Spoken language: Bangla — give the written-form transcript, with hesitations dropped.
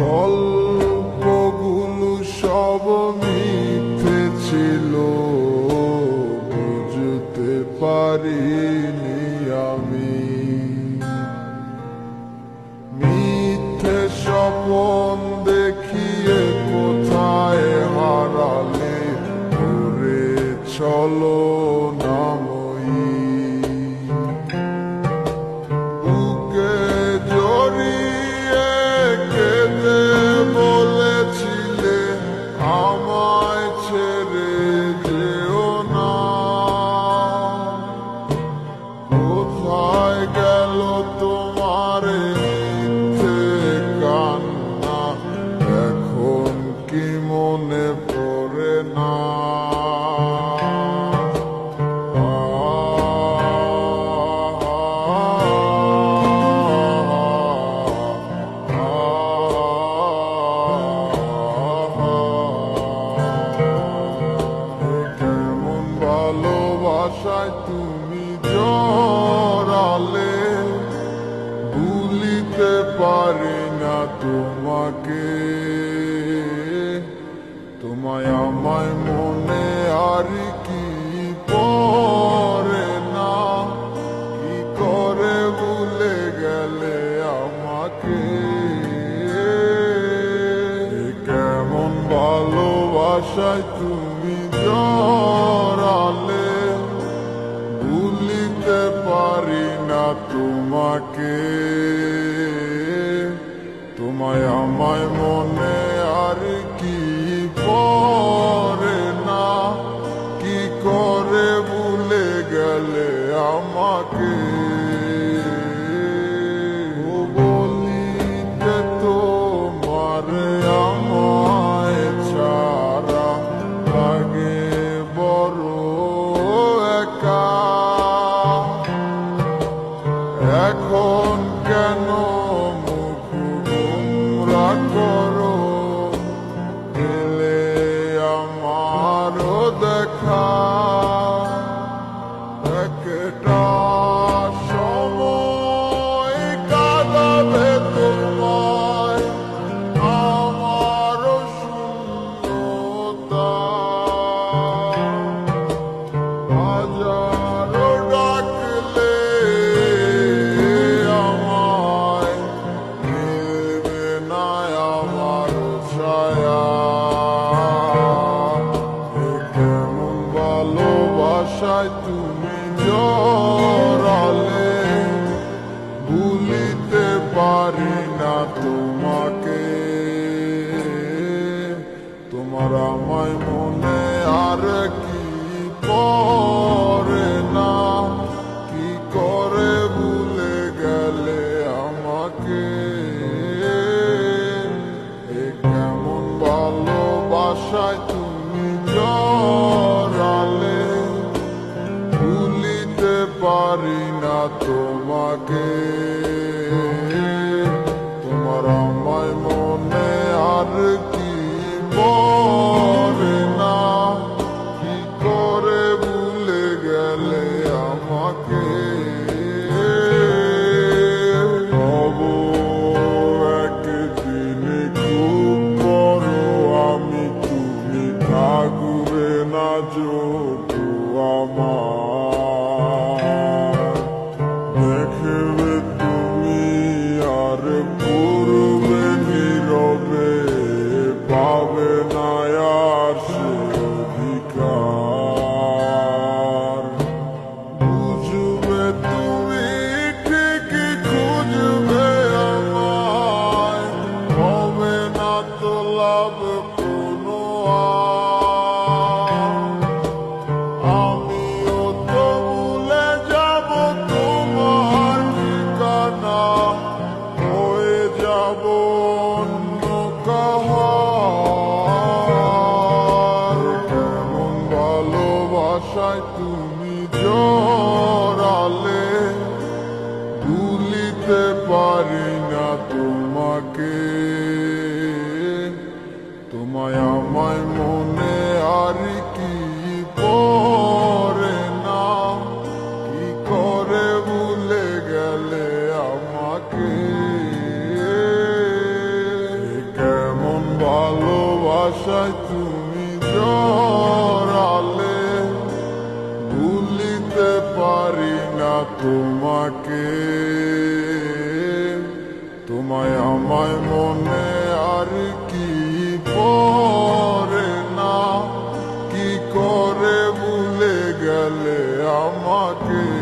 গল্পগুলো সব মিথ্যে ছিল, বুঝতে পারিনি আমি। মিথ্যে স্বপন দেখিয়ে কোথায় হারালে ঘুরে চলো নাময়ী। বুকে জড়িয়ে কেঁদে বলেছিলে আমায় ছেড়ে যেও না। কোথায় গেল তোমার মিথ্যে কান্না, এখন কি মনে পড়ে না? কেমন ভালোবাসায় তুমি জড়ালে, ভুলিতে পারি না তোমাকে। তোমায় আমায় মনে আর কি পড়ে না, কি করে ভুলে গেলে আমাকে। কেমন ভালোবাসায় তুমি জড়ালে, ভুলিতে পারি না তোমাকে। তোমায় আমায় মনে আর কি পড়ে না, কি করে ভুলে গেলে আমাকে। ও বলিতে তোমার আমায় ছাড়া লাগে বড় একা। এখন কেন মুখ গোমরা করো, এলে আমারও দেখা। একটা সময় কাঁদাবে তোমায় আমারও শূন্যতা। হাজারো ডাকলে আমায় মিলবে না আমার ছায়া। কেমন ভালোবাসায় তুমি জড়ালে, ভুলিতে পারি না তোমাকে। তোমার আমায় মনে আর কি পড়ে না, কি করে ভুলে গেলে আমাকে। কেমন ভালোবাসায় তুমি জড়ালে, ভুলিতে পারি না তোমাকে। তোমার আমায় মনে আর কি পড়ে না, কি করে ভুলে গেলে আমাকে। হব একদিন খুব বড় আমি, তুমি থাকবে না যোগ্য আমার। দেখবে তুমি আর পূর্বে নীরবে, পাবে না আর সে অধিকার। বুঝবে তুমি ঠিকই খুঁজবে আমায়, হবে না তো লাভ কোনো আর। আমিও তো ভুলে যাব তোমার ঠিকানা, হয়ে যাব অন্য কাহার। কেমন ভালোবাসায় তুমি জড়ালে, ভুলিতে পারি না তোমাকে। তোমায় আমায় মনে আর কি পড়ে না, কি করে ভুলে গেলে আমাকে। ভালোবাসায় তুমি জড়ালে, ভুলিতে পারি না তোমাকে। তোমায় আমায় মনে আর কি পড়ে না, কি করে ভুলে গেলে আমাকে।